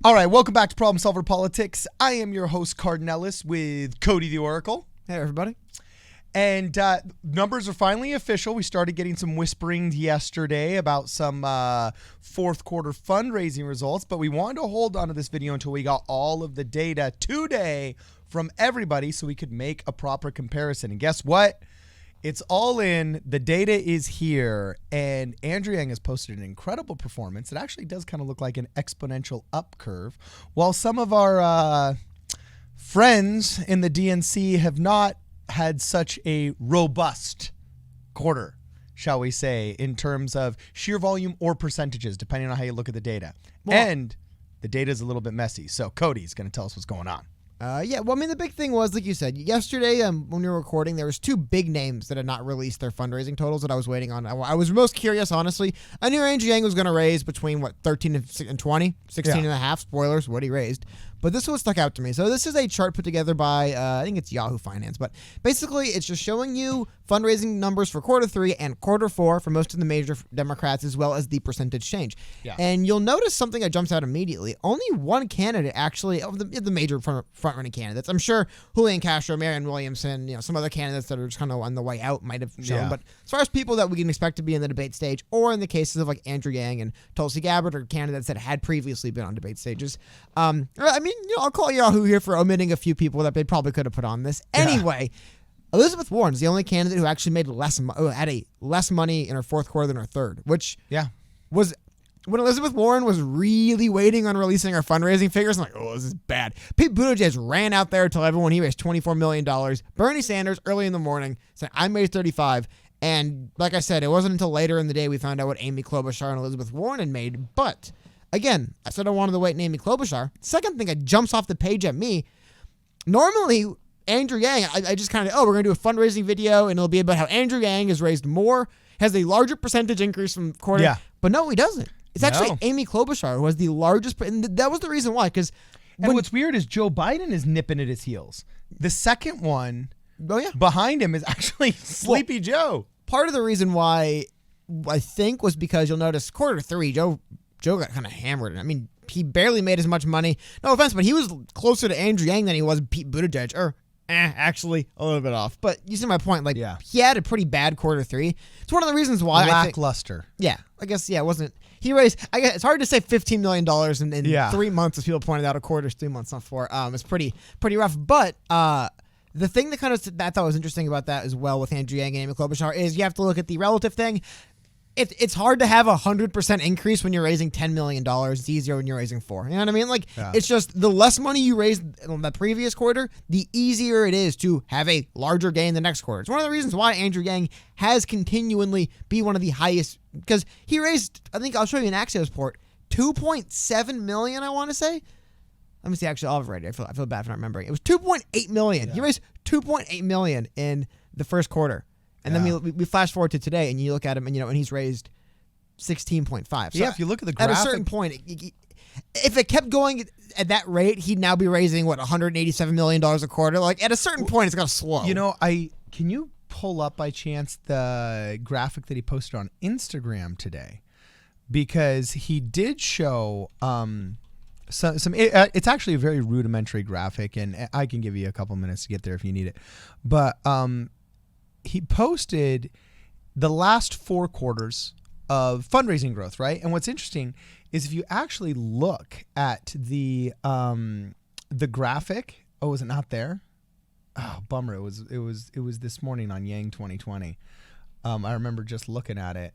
All right, welcome back to Problem Solver Politics. I am your host, Cardinellis, with Cody the Oracle. Hey, everybody. And numbers are finally official. We started getting some whispering yesterday about some fourth quarter fundraising results, but we wanted to hold on to this video until we got all of the data today from everybody so we could make a proper comparison. And guess what? It's all in. The data is here, and Andrew Yang has posted an incredible performance. It actually does kind of look like an exponential up curve, while some of our friends in the DNC have not had such a robust quarter, shall we say, in terms of sheer volume or percentages, depending on how you look at the data. Well, and the data is a little bit messy, so Cody's going to tell us what's going on. The big thing was, like you said, yesterday when we were recording, there was two big names that had not released their fundraising totals that I was waiting on. I was most curious, honestly. I knew Andrew Yang was going to raise between, 13 and 20, 16 and a half, spoilers, what he raised. But this is what stuck out to me. So this is a chart put together by, I think it's Yahoo Finance, but basically it's just showing you fundraising numbers for quarter 3 and quarter 4 for most of the major Democrats, as well as the percentage change. Yeah. And you'll notice something that jumps out immediately. Only one candidate actually, of the major front-running candidates. I'm sure Julian Castro, Marianne Williamson, some other candidates that are just kind of on the way out might have shown. Yeah. But as far as people that we can expect to be in the debate stage, or in the cases of like Andrew Yang and Tulsi Gabbard, or candidates that had previously been on debate stages, I'll call Yahoo here for omitting a few people that they probably could have put on this. Anyway, Elizabeth Warren is the only candidate who actually made less money in her fourth quarter than her third, which was when Elizabeth Warren was really waiting on releasing her fundraising figures. I'm like, oh, this is bad. Pete Buttigieg ran out there to tell everyone he raised $24 million. Bernie Sanders, early in the morning, said, I raised 35. And like I said, it wasn't until later in the day we found out what Amy Klobuchar and Elizabeth Warren had made. But again, I said I wanted to wait on Amy Klobuchar. Second thing that jumps off the page at me, normally Andrew Yang, I just kind of, we're going to do a fundraising video, and it'll be about how Andrew Yang has raised more, has a larger percentage increase from quarter. Yeah. But no, he doesn't. It's actually Amy Klobuchar who has the largest, and that was the reason why. And what's weird is Joe Biden is nipping at his heels. The second one behind him is actually Sleepy Joe. Part of the reason why I think was because you'll notice quarter 3, Joe got kind of hammered. I mean, he barely made as much money. No offense, but he was closer to Andrew Yang than he was Pete Buttigieg. Actually, a little bit off. But you see my point. He had a pretty bad quarter 3. It's one of the reasons why lackluster. I guess, it wasn't. He raised, I guess it's hard to say $15 million in 3 months, as people pointed out. A quarter is 3 months, not 4. It's pretty rough. But the thing that kind of I thought was interesting about that as well with Andrew Yang and Amy Klobuchar is you have to look at the relative thing. It's hard to have 100% increase when you're raising $10 million. It's easier when you're raising 4. You know what I mean? It's just the less money you raise in the previous quarter, the easier it is to have a larger gain the next quarter. It's one of the reasons why Andrew Yang has continually be one of the highest, because he raised, I think I'll show you an Axios report, $2.7 million, I want to say. Let me see, actually, I'll have it right here. I feel bad for not remembering. It was $2.8 million. Yeah. He raised $2.8 million in the first quarter. And then we flash forward to today, and you look at him, and he's raised 16.5. So if you look at the graphic, at a certain point, if it kept going at that rate, he'd now be raising $187 million a quarter. At a certain point, it's got to slow. Can you pull up by chance the graphic that he posted on Instagram today? Because he did show it's actually a very rudimentary graphic, and I can give you a couple minutes to get there if you need it, but he posted the last 4 quarters of fundraising growth, right? And what's interesting is if you actually look at the graphic. Oh, is it not there? Oh, bummer. It was this morning on Yang 2020. I remember just looking at it.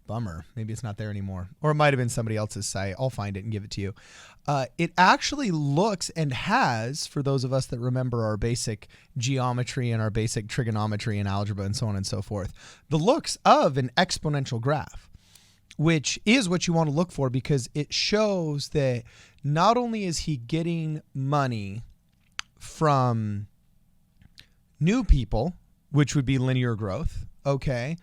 Bummer. Maybe it's not there anymore. Or it might have been somebody else's site. I'll find it and give it to you. It actually looks and has, for those of us that remember our basic geometry and our basic trigonometry and algebra and so on and so forth, the looks of an exponential graph, which is what you want to look for, because it shows that not only is he getting money from new people, which would be linear growth, okay,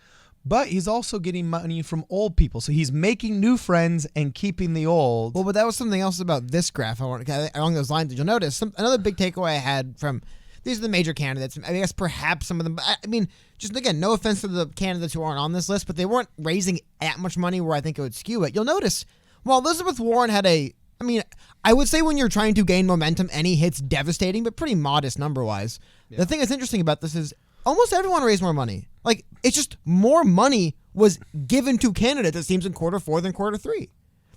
but he's also getting money from old people. So he's making new friends and keeping the old. Well, but that was something else about this graph. Along those lines, you'll notice another big takeaway I had from these are the major candidates. I guess perhaps some of them. I mean, just again, no offense to the candidates who aren't on this list, but they weren't raising that much money where I think it would skew it. You'll notice while Elizabeth Warren had a I mean, I would say when you're trying to gain momentum, any hit's devastating, but pretty modest number-wise. Yeah. The thing that's interesting about this is almost everyone raised more money. Like, it's just more money was given to candidates, it seems, in quarter 4 than quarter 3.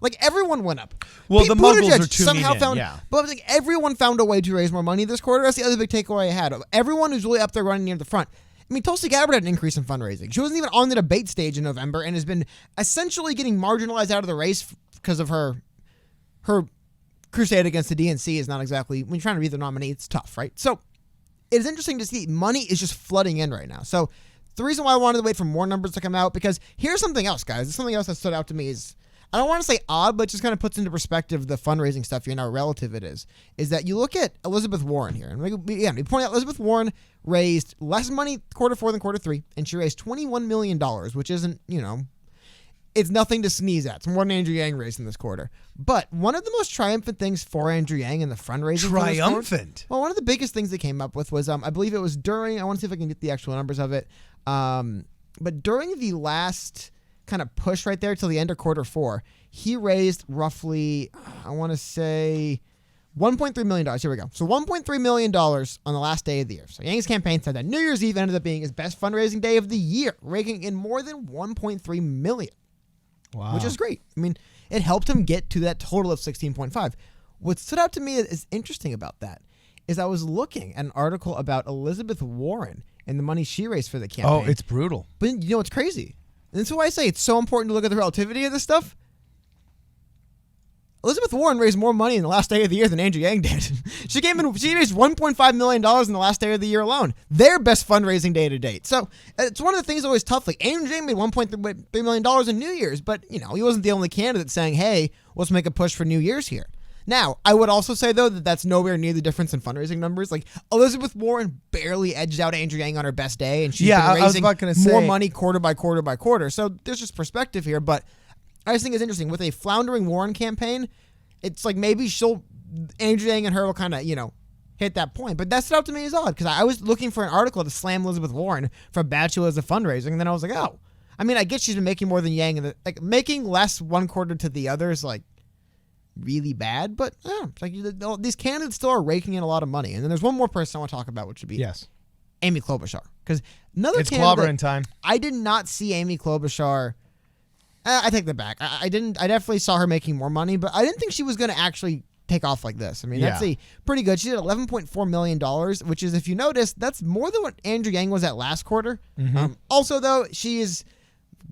Like, everyone went up. Well, the muggles are tuning in, yeah. But like, everyone found a way to raise more money this quarter. That's the other big takeaway I had. Everyone who's really up there running near the front. I mean, Tulsi Gabbard had an increase in fundraising. She wasn't even on the debate stage in November and has been essentially getting marginalized out of the race because of her crusade against the DNC is not exactly, when you're trying to be the nominee, it's tough, right? So it's interesting to see money is just flooding in right now. So the reason why I wanted to wait for more numbers to come out, because here's something else, guys. There's something else that stood out to me is, I don't want to say odd, but just kind of puts into perspective the fundraising stuff, how relative it is that you look at Elizabeth Warren here. And we point out Elizabeth Warren raised less money quarter 4 than quarter 3, and she raised $21 million, which isn't, it's nothing to sneeze at. It's more than Andrew Yang raised in this quarter. But one of the most triumphant things for Andrew Yang in the fundraising. Triumphant? Well, one of the biggest things they came up with was, I believe it was during, I want to see if I can get the actual numbers of it. But during the last kind of push right there till the end of quarter 4, he raised roughly, I want to say, $1.3 million. Here we go. So $1.3 million on the last day of the year. So Yang's campaign said that New Year's Eve ended up being his best fundraising day of the year, raking in more than $1.3 million. Wow. Which is great. I mean, it helped him get to that total of 16.5. What stood out to me is interesting about that is I was looking at an article about Elizabeth Warren and the money she raised for the campaign. Oh, it's brutal. But you know what's crazy? And this is why I say it's so important to look at the relativity of this stuff. Elizabeth Warren raised more money in the last day of the year than Andrew Yang did. She raised $1.5 million in the last day of the year alone. Their best fundraising day to date. So it's one of the things always tough. Like Andrew Yang made $1.3 million in New Year's, but he wasn't the only candidate saying, "Hey, let's make a push for New Year's here." Now, I would also say though that that's nowhere near the difference in fundraising numbers. Like Elizabeth Warren barely edged out Andrew Yang on her best day, and she's been raising more money quarter by quarter by quarter. So there's just perspective here, but I just think it's interesting. With a floundering Warren campaign, it's like maybe Andrew Yang and her will kind of, hit that point. But that stood out to me as odd because I was looking for an article to slam Elizabeth Warren for bad she was at fundraising, and then I was like, oh. I mean, I guess she's been making more than Yang, and making less one quarter to the other is like really bad, but these candidates still are raking in a lot of money. And then there's one more person I want to talk about, which would be Amy Klobuchar. Because it's clobbering time. I did not see Amy Klobuchar. I take that back. I definitely saw her making more money, but I didn't think she was going to actually take off like this. I mean, that's pretty good. She did $11.4 million, which is, if you notice, that's more than what Andrew Yang was at last quarter. Mm-hmm. Also, though, she is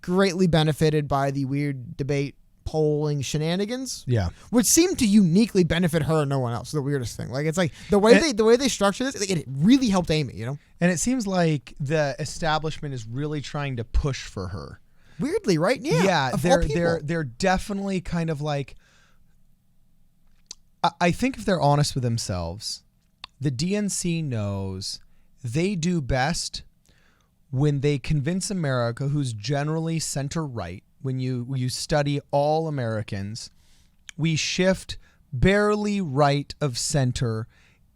greatly benefited by the weird debate polling shenanigans, which seem to uniquely benefit her and no one else. The weirdest thing, like it's like the way they structure this, it really helped Amy, And it seems like the establishment is really trying to push for her. Weirdly, right? Yeah. They're definitely kind of like. I think if they're honest with themselves, the DNC knows they do best when they convince America, who's generally center right. When you study all Americans, we shift barely right of center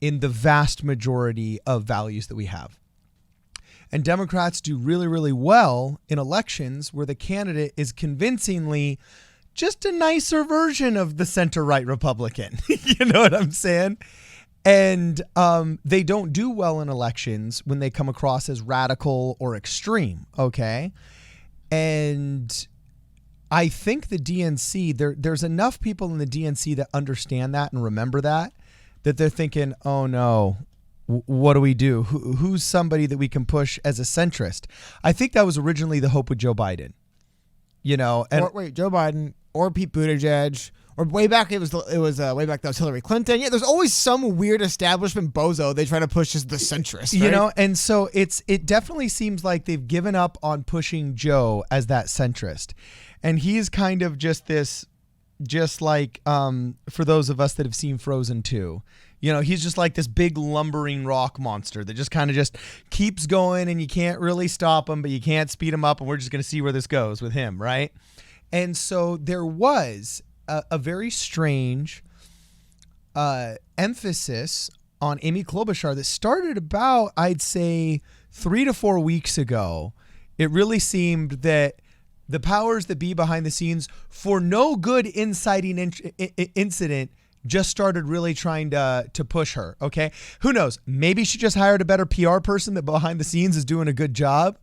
in the vast majority of values that we have. And Democrats do really, really well in elections where the candidate is convincingly just a nicer version of the center-right Republican. You know what I'm saying? And they don't do well in elections when they come across as radical or extreme, okay? And I think the DNC, there's enough people in the DNC that understand that and remember that they're thinking, oh no, what do we do? Who's somebody that we can push as a centrist? I think that was originally the hope with Joe Biden. And Joe Biden or Pete Buttigieg, or way back it was way back that was Hillary Clinton. Yeah, there's always some weird establishment bozo they try to push as the centrist, right? And so it definitely seems like they've given up on pushing Joe as that centrist. And he's kind of just like for those of us that have seen Frozen 2, he's just like this big lumbering rock monster that just kind of just keeps going, and you can't really stop him, but you can't speed him up, and we're just going to see where this goes with him, right? And so there was a very strange emphasis on Amy Klobuchar that started about, I'd say, 3 to 4 weeks ago. It really seemed that the powers that be behind the scenes, for no good inciting incident, just started really trying to push her, okay? Who knows? Maybe she just hired a better PR person that behind the scenes is doing a good job.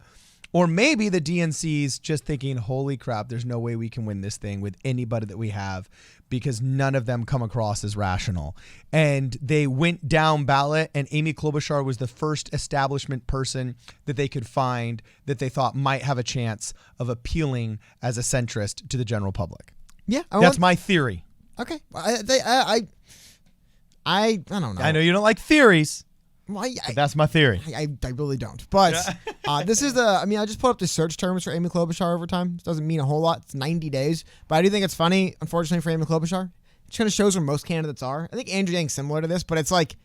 Or maybe the DNC's just thinking, holy crap, there's no way we can win this thing with anybody that we have because none of them come across as rational. And they went down ballot, and Amy Klobuchar was the first establishment person that they could find that they thought might have a chance of appealing as a centrist to the general public. Yeah. That's my theory. Okay. I don't know. I know you don't like theories. Well, but that's my theory. I really don't. But this is I just put up the search terms for Amy Klobuchar over time. It doesn't mean a whole lot. It's 90 days. But I do think it's funny, unfortunately, for Amy Klobuchar. It kind of shows where most candidates are. I think Andrew Yang's similar to this, but it's like,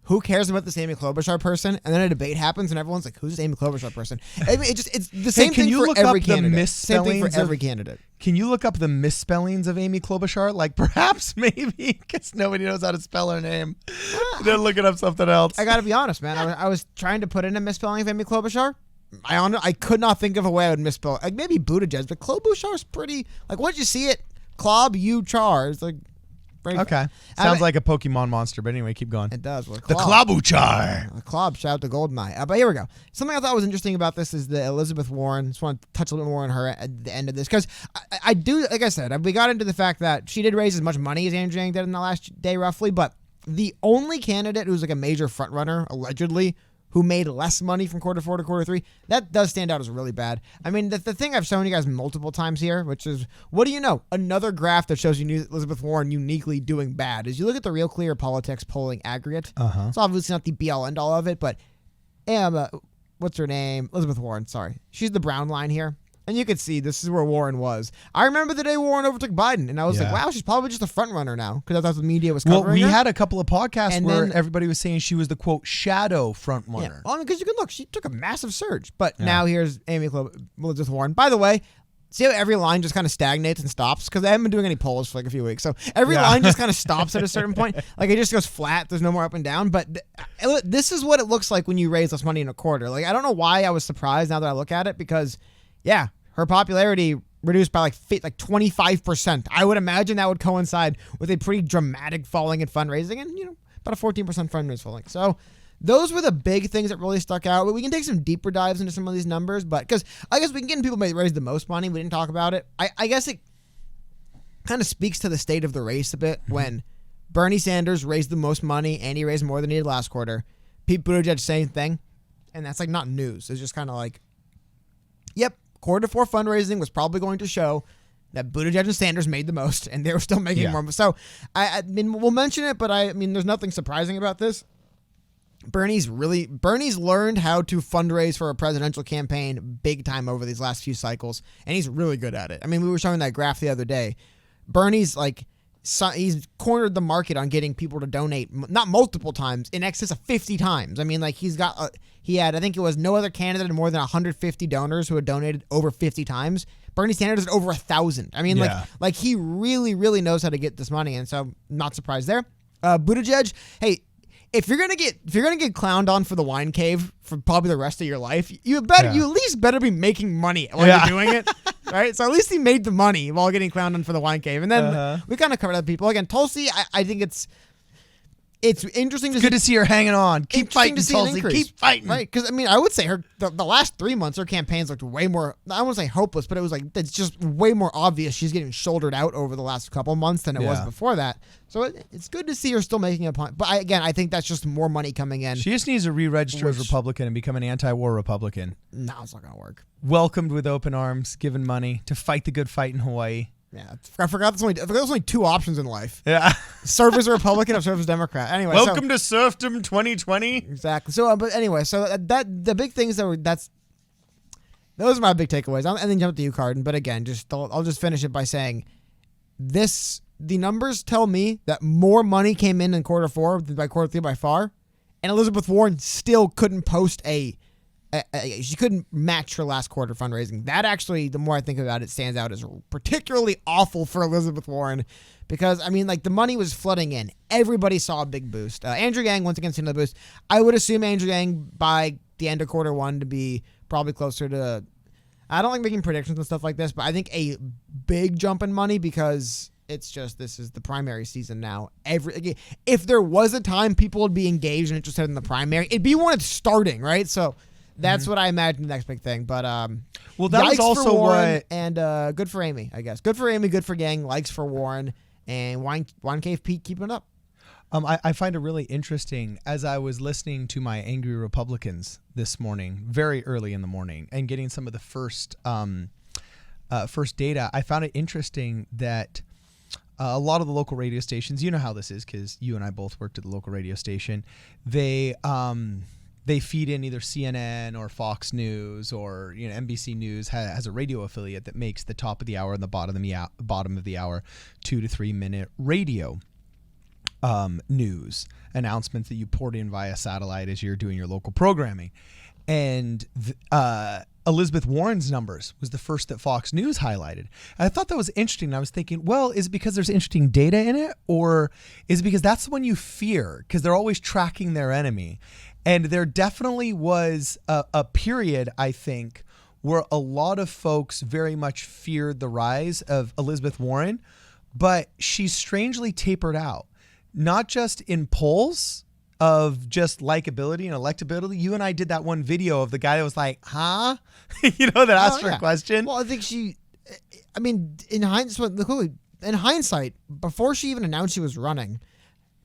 who cares about this Amy Klobuchar person? And then a debate happens, and everyone's like, who's this Amy Klobuchar person? I mean, it's the same thing for every candidate. Same thing for every candidate. Can you look up the misspellings of Amy Klobuchar? Like, perhaps, maybe, because nobody knows how to spell her name. They're looking up something else. I got to be honest, man. I was trying to put in a misspelling of Amy Klobuchar. I could not think of a way I would misspell. Like, maybe Buttigieg, but Klobuchar's pretty, like, once you see it, Klob-u-char. It's like, okay. Sounds like a Pokemon monster, but anyway, keep going. It does. The Klobuchar. The Klob, shout out to Goldeneye. But here we go. Something I thought was interesting about this is the Elizabeth Warren. Just want to touch a little bit more on her at the end of this. Because I do, like I said, we got into the fact that she did raise as much money as Andrew Yang did in the last day, roughly. But the only candidate who's like a major frontrunner, allegedly, who made less money from quarter 4 to quarter 3, that does stand out as really bad. I mean, the thing I've shown you guys multiple times here, which is, what do you know? Another graph that shows you Elizabeth Warren uniquely doing bad is you look at the Real Clear Politics polling aggregate. It's obviously not the be-all, end-all of it, but what's her name? Elizabeth Warren, sorry. She's the brown line here. And you could see this is where Warren was. I remember the day Warren overtook Biden, and I was like, wow, she's probably just a front runner now, because that's what the media was covering. Well, we her. had a couple of podcasts where everybody was saying she was the, quote, shadow front runner. Yeah. Well, I mean, because you can look, she took a massive surge. But now here's Elizabeth Warren. By the way, see how every line just kind of stagnates and stops? Because I haven't been doing any polls for like a few weeks. So every line just kind of stops at a certain point. Like, it just goes flat. There's no more up and down. But this is what it looks like when you raise less money in a quarter. Like, I don't know why I was surprised now that I look at it, because, her popularity reduced by like 25%. I would imagine that would coincide with a pretty dramatic falling in fundraising and, about a 14% fundraise falling. So those were the big things that really stuck out. But we can take some deeper dives into some of these numbers, but because I guess we can get into people who raised the most money. We didn't talk about it. I guess it kind of speaks to the state of the race a bit when Bernie Sanders raised the most money and he raised more than he did last quarter. Pete Buttigieg, same thing. And that's like not news. It's just kind of like, yep. Quarter 4 fundraising was probably going to show that Buttigieg and Sanders made the most, and they were still making more. So, I mean, we'll mention it, but I mean, there's nothing surprising about this. Bernie's learned how to fundraise for a presidential campaign big time over these last few cycles, and he's really good at it. I mean, we were showing that graph the other day. Bernie's like, he's cornered the market on getting people to donate, not multiple times, in excess of 50 times. I mean, like, he had, I think it was no other candidate had more than 150 donors who had donated over 50 times. Bernie Sanders had over 1,000. I mean, like he really, really knows how to get this money, and so not surprised there. Buttigieg, hey, if you're gonna get clowned on for the wine cave for probably the rest of your life, you at least better be making money while you're doing it, right? So at least he made the money while getting clowned on for the wine cave, and then we kind of covered other people. Again, Tulsi, I think it's interesting. It's good to see her hanging on. Keep fighting, Tulsi. Keep fighting. Right, because I mean, I would say the last 3 months, her campaigns looked way more, I won't say hopeless, but it was like, it's just way more obvious she's getting shouldered out over the last couple months than it was before that. So it's good to see her still making a point. But I think that's just more money coming in. She just needs to re-register as Republican and become an anti-war Republican. No, it's not going to work. Welcomed with open arms, given money to fight the good fight in Hawaii. Yeah, I forgot there's only 2 options in life. Yeah. Serve as a Republican or serve as a Democrat. Anyway, welcome to Serfdom 2020. Exactly. So, but anyway, so that the big things those are my big takeaways. And then jump to you, Carden. But again, I'll just finish it by saying the numbers tell me that more money came in quarter 4 than by quarter 3 by far, and Elizabeth Warren still couldn't post she couldn't match her last quarter fundraising. That actually, the more I think about it, stands out as particularly awful for Elizabeth Warren, because I mean, like, the money was flooding in. Everybody saw a big boost. Andrew Yang once again seen another boost. I would assume Andrew Yang by the end of quarter 1 to be probably closer to, I don't like making predictions and stuff like this, but I think a big jump in money because it's just this is the primary season now. If there was a time people would be engaged and interested in the primary, it'd be when it's starting, right? So that's what I imagine the next big thing. But well, that was also what and good for Amy, I guess. Good for Amy, good for Gang, likes for Warren, and Wine Cave Pete keeping it up. I find it really interesting as I was listening to my angry Republicans this morning, very early in the morning, and getting some of the first data. I found it interesting that a lot of the local radio stations, you know how this is because you and I both worked at the local radio station, they feed in either CNN or Fox News or NBC News has a radio affiliate that makes the top of the hour and the bottom of the hour 2 to 3 minute radio news announcements that you port in via satellite as you're doing your local programming. And Elizabeth Warren's numbers was the first that Fox News highlighted. And I thought that was interesting. I was thinking, well, is it because there's interesting data in it? Or is it because that's the one you fear? Because they're always tracking their enemy. And there definitely was a period, I think, where a lot of folks very much feared the rise of Elizabeth Warren, but she's strangely tapered out. Not just in polls of just likability and electability. You and I did that one video of the guy that was like, huh? That asked her a question. Well, I think in hindsight, before she even announced she was running,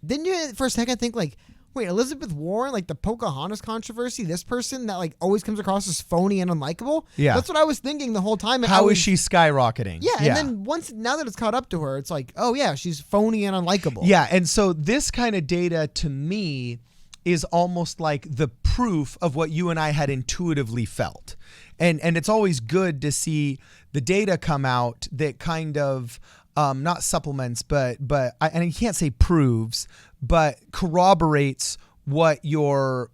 didn't you for a second think like, wait, Elizabeth Warren, like the Pocahontas controversy, this person that like always comes across as phony and unlikable? Yeah. That's what I was thinking the whole time. How is she skyrocketing? Yeah, and then now that it's caught up to her, it's like, oh yeah, she's phony and unlikable. Yeah, and so this kind of data to me is almost like the proof of what you and I had intuitively felt. And it's always good to see the data come out that kind of not supplements, but and you can't say proves, but corroborates what your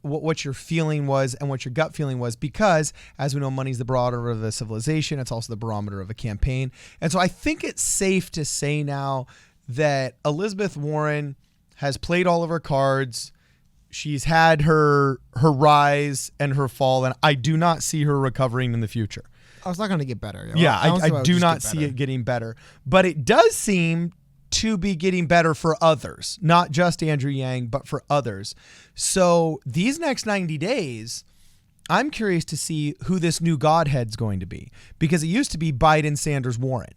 feeling was and what your gut feeling was, because as we know, money's the barometer of a civilization. It's also the barometer of a campaign. And so I think it's safe to say now that Elizabeth Warren has played all of her cards. She's had her rise and her fall, and I do not see her recovering in the future. Oh, it's not going to get better. Yeah, I do not see it getting better. But it does seem to be getting better for others, not just Andrew Yang, but for others. So these next 90 days, I'm curious to see who this new godhead's going to be, because it used to be Biden, Sanders, Warren.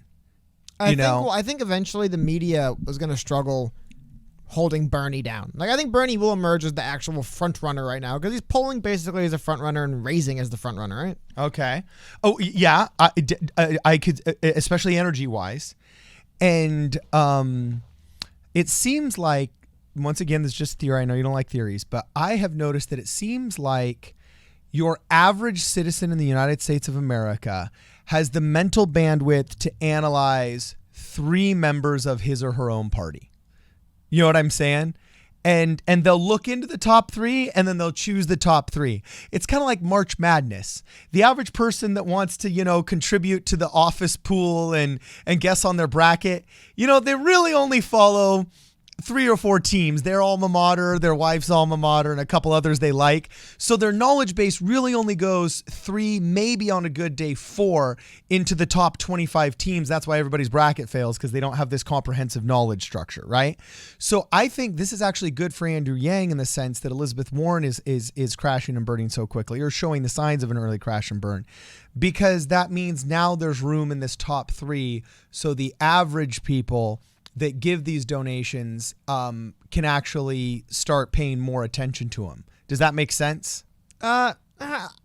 I think eventually the media was going to struggle holding Bernie down. Like, I think Bernie will emerge as the actual front runner right now because he's polling basically as a front runner and raising as the front runner, right? Okay. Oh, yeah. I could, especially energy wise. And it seems like, once again, this is just theory. I know you don't like theories, but I have noticed that it seems like your average citizen in the United States of America has the mental bandwidth to analyze 3 members of his or her own party. You know what I'm saying? And they'll look into the top 3 and then they'll choose the top 3. It's kind of like March Madness. The average person that wants to, contribute to the office pool and guess on their bracket, they really only follow 3 or 4 teams, their alma mater, their wife's alma mater, and a couple others they like. So their knowledge base really only goes 3, maybe on a good day 4, into the top 25 teams. That's why everybody's bracket fails, because they don't have this comprehensive knowledge structure, right? So I think this is actually good for Andrew Yang in the sense that Elizabeth Warren is crashing and burning so quickly, or showing the signs of an early crash and burn, because that means now there's room in this top 3, so the average people that give these donations can actually start paying more attention to them. Does that make sense? A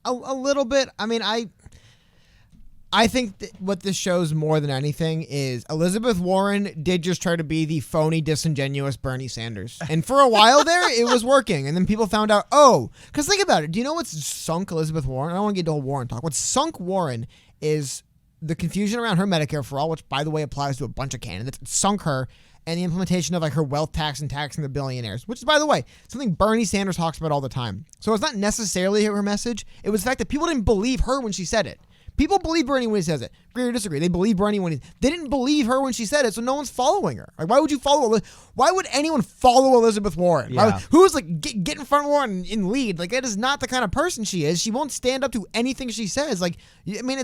little bit. I mean, I think what this shows more than anything is Elizabeth Warren did just try to be the phony, disingenuous Bernie Sanders. And for a while there, it was working. And then people found out, because think about it. Do you know what's sunk Elizabeth Warren? I don't want to get into a whole Warren talk. What's sunk Warren is the confusion around her Medicare for All, which, by the way, applies to a bunch of candidates. It sunk her, and the implementation of her wealth tax and taxing the billionaires, which is, by the way, something Bernie Sanders talks about all the time. So it's not necessarily her message. It was the fact that people didn't believe her when she said it. People believe Bernie when he says it. Agree or disagree? They believe Bernie they didn't believe her when she said it, so no one's following her. Like, why would you follow? Why would anyone follow Elizabeth Warren? Yeah. Who's like get in front of Warren in lead? Like, that is not the kind of person she is. She won't stand up to anything she says. Like, I mean,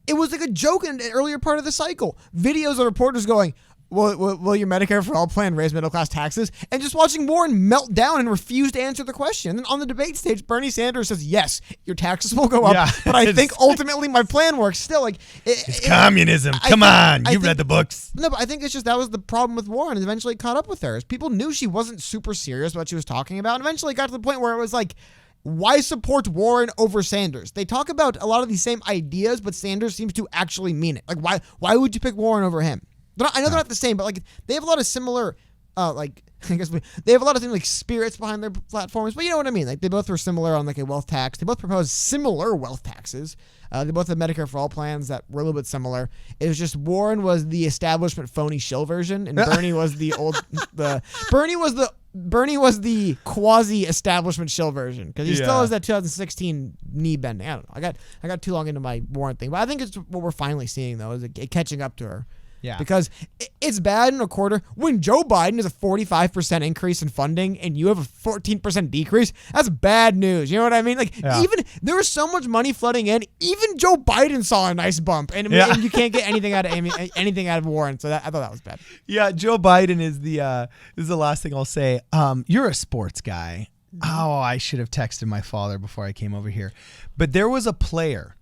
it was like a joke in an earlier part of the cycle. Videos of reporters going, Will your Medicare for All plan raise middle-class taxes? And just watching Warren melt down and refuse to answer the question. And on the debate stage, Bernie Sanders says, yes, your taxes will go up, but I think ultimately my plan works. Still, like... It's communism. Come on. You read the books. No, but I think it's just that was the problem with Warren, and eventually it caught up with her. Is people knew she wasn't super serious about what she was talking about, and eventually it got to the point where it was like, why support Warren over Sanders? They talk about a lot of these same ideas, but Sanders seems to actually mean it. Like, why would you pick Warren over him? I know they're not the same, but like they have a lot of similar, I guess they have a lot of things like spirits behind their platforms. But you know what I mean? Like they both were similar on like a wealth tax. They both proposed similar wealth taxes. They both have Medicare for All plans that were a little bit similar. It was just Warren was the establishment phony shill version, and Bernie was the Bernie was the quasi-establishment shill version because he still has that 2016 knee bending. I don't know. I got too long into my Warren thing, but I think it's what we're finally seeing though is it catching up to her. Yeah. Because it's bad in a quarter when Joe Biden is a 45% increase in funding and you have a 14% decrease. That's bad news. You know what I mean? Like even there was so much money flooding in. Even Joe Biden saw a nice bump, and you can't get anything out of Warren. So I thought that was bad. Yeah, Joe Biden is this is the last thing I'll say. You're a sports guy. Oh, I should have texted my father before I came over here. But there was a player,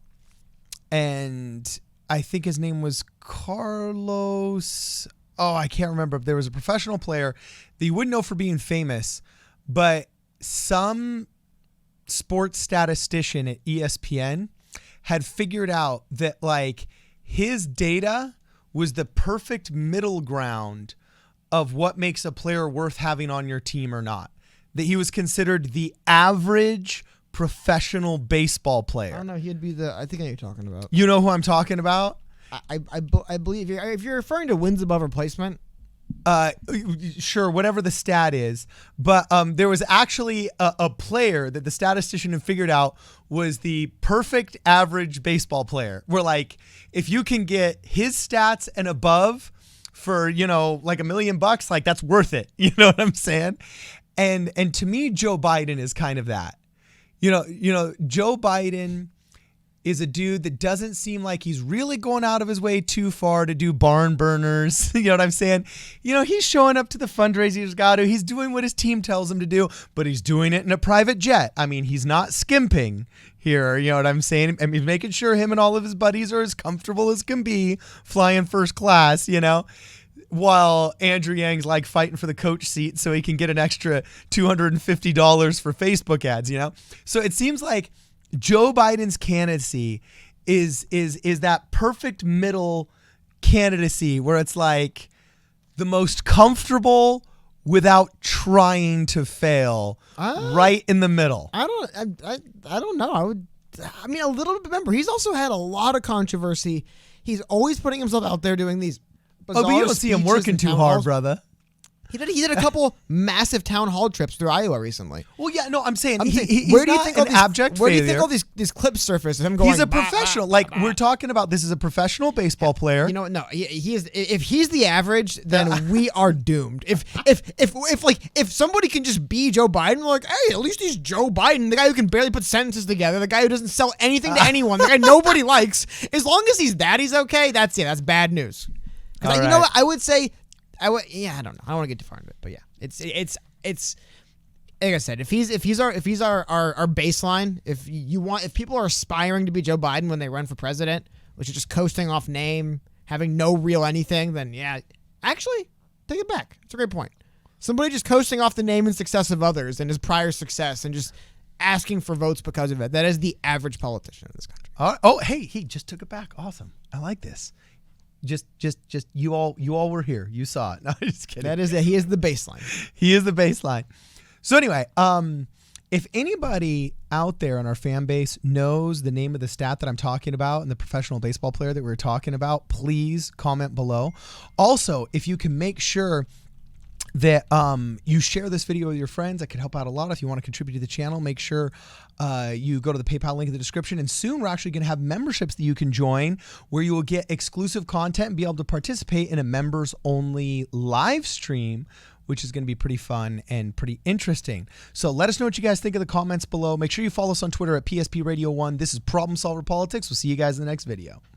and I think his name was Carlos. Oh, I can't remember. There was a professional player that you wouldn't know for being famous, but some sports statistician at ESPN had figured out that like his data was the perfect middle ground of what makes a player worth having on your team or not. That he was considered the average professional baseball player. I don't know. He'd be I think I know what you're talking about. You know who I'm talking about? I believe if you're referring to wins above replacement. Sure, whatever the stat is. But there was actually a player that the statistician had figured out was the perfect average baseball player. Where like if you can get his stats and above for, like $1 million, like that's worth it. You know what I'm saying? And to me, Joe Biden is kind of that. Joe Biden is a dude that doesn't seem like he's really going out of his way too far to do barn burners. You know what I'm saying? He's showing up to the fundraising he's got to. He's doing what his team tells him to do, but he's doing it in a private jet. I mean, he's not skimping here. You know what I'm saying? I mean, making sure him and all of his buddies are as comfortable as can be flying first class, while Andrew Yang's like fighting for the coach seat so he can get an extra $250 for Facebook ads, So it seems like Joe Biden's candidacy is that perfect middle candidacy where it's like the most comfortable without trying to fail, right in the middle. I don't know. I mean, a little bit. Remember, he's also had a lot of controversy. He's always putting himself out there doing these. Oh, but you don't see him working too hard, brother. He did a couple massive town hall trips through Iowa recently. Well, yeah, no, I'm saying he's where do you think abject failure? Where do you think all these clips surface of him going? He's a professional. We're talking about this is a professional baseball player. No, he is. If he's the average, then we are doomed. If somebody can just be Joe Biden, we're like, hey, at least he's Joe Biden, the guy who can barely put sentences together, the guy who doesn't sell anything to anyone, the guy nobody likes. As long as he's okay. That's it. That's bad news. You know what? I would say. I don't know. I don't want to get too far into it, but yeah, it's like I said, if he's our baseline, if people are aspiring to be Joe Biden when they run for president, which is just coasting off name, having no real anything, then yeah, actually take it back. It's a great point. Somebody just coasting off the name and success of others and his prior success and just asking for votes because of it. That is the average politician in this country. Hey, he just took it back. Awesome. I like this. Just you all were here. You saw it. No, just kidding. He is the baseline. He is the baseline. So anyway, if anybody out there in our fan base knows the name of the stat that I'm talking about and the professional baseball player that we're talking about, please comment below. Also, if you can make sure that you share this video with your friends. That could help out a lot. If you want to contribute to the channel, make sure you go to the PayPal link in the description. And soon we're actually going to have memberships that you can join where you will get exclusive content and be able to participate in a members only live stream, which is going to be pretty fun and pretty interesting. So let us know what you guys think in the comments below. Make sure you follow us on Twitter at PSP Radio 1. This is Problem Solver Politics. We'll see you guys in the next video.